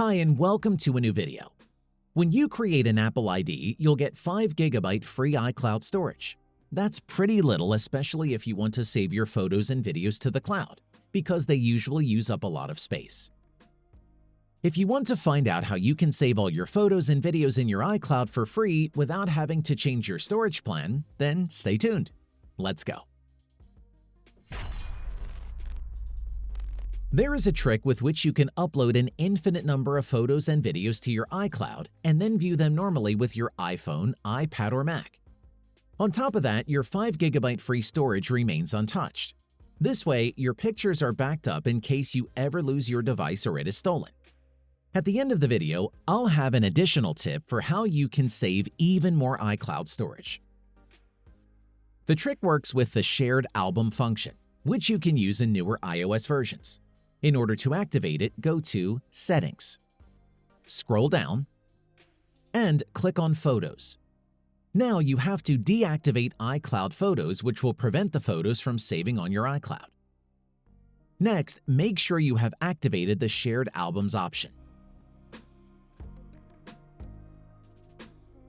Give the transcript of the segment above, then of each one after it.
Hi and welcome to a new video. When you create an Apple ID, you'll get 5 GB free iCloud storage. That's pretty little, especially if you want to save your photos and videos to the cloud, because they usually use up a lot of space. If you want to find out how you can save all your photos and videos in your iCloud for free without having to change your storage plan, then stay tuned. Let's go. There is a trick with which you can upload an infinite number of photos and videos to your iCloud and then view them normally with your iPhone, iPad, or Mac. On top of that, your 5 GB free storage remains untouched. This way, your pictures are backed up in case you ever lose your device or it is stolen. At the end of the video, I'll have an additional tip for how you can save even more iCloud storage. The trick works with the shared album function, which you can use in newer iOS versions. In order to activate it, go to Settings, scroll down, and click on Photos. Now you have to deactivate iCloud Photos, which will prevent the photos from saving on your iCloud. Next, make sure you have activated the Shared Albums option.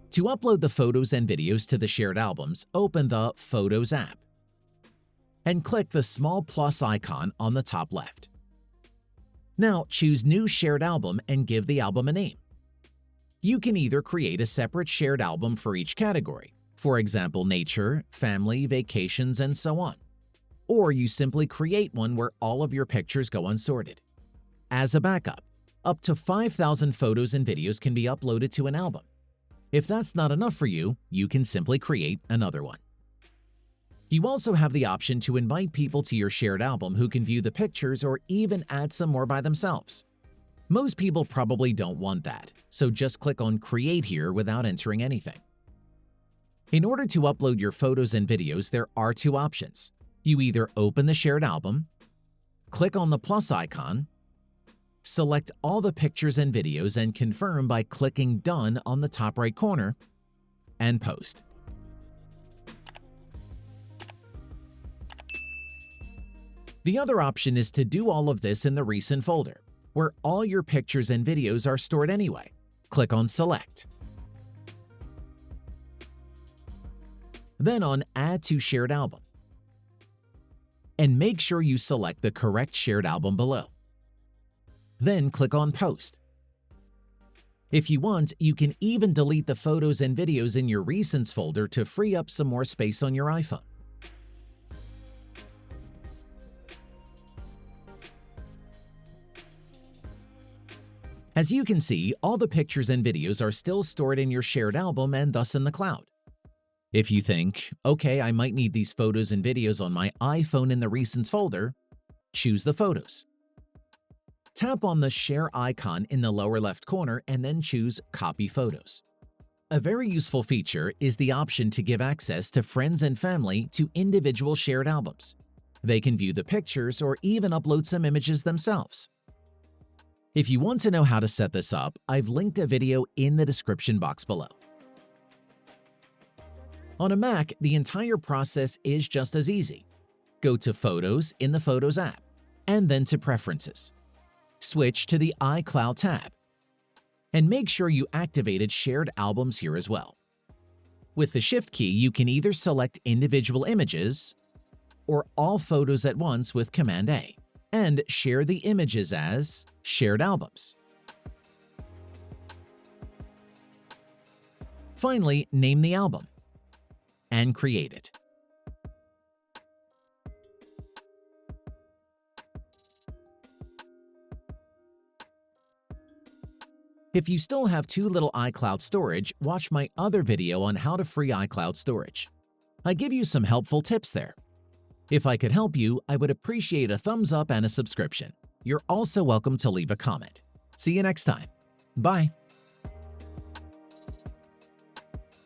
To upload the photos and videos to the shared albums, open the Photos app and click the small plus icon on the top left. Now choose New Shared Album and give the album a name. You can either create a separate shared album for each category, for example nature, family, vacations, and so on, or you simply create one where all of your pictures go unsorted. As a backup, up to 5,000 photos and videos can be uploaded to an album. If that's not enough for you, you can simply create another one. You also have the option to invite people to your shared album who can view the pictures or even add some more by themselves. Most people probably don't want that, so just click on Create here without entering anything. In order to upload your photos and videos, there are two options. You either open the shared album, click on the plus icon, select all the pictures and videos and confirm by clicking Done on the top right corner, and post. The other option is to do all of this in the Recent folder, where all your pictures and videos are stored anyway. Click on Select. Then on Add to Shared Album. And make sure you select the correct shared album below. Then click on Post. If you want, you can even delete the photos and videos in your Recents folder to free up some more space on your iPhone. As you can see, all the pictures and videos are still stored in your shared album and thus in the cloud. If you think, okay, I might need these photos and videos on my iPhone in the Recents folder, choose the photos. Tap on the Share icon in the lower left corner and then choose Copy Photos. A very useful feature is the option to give access to friends and family to individual shared albums. They can view the pictures or even upload some images themselves. If you want to know how to set this up, I've linked a video in the description box below. On a Mac, the entire process is just as easy. Go to Photos in the Photos app, and then to Preferences. Switch to the iCloud tab, and make sure you activated Shared Albums here as well. With the Shift key, you can either select individual images or all photos at once with Command A, and share the images as Shared Albums. Finally, name the album and create it. If you still have too little iCloud storage, watch my other video on how to free iCloud storage. I give you some helpful tips there. If I could help you, I would appreciate a thumbs up and a subscription. You're also welcome to leave a comment. See you next time. Bye.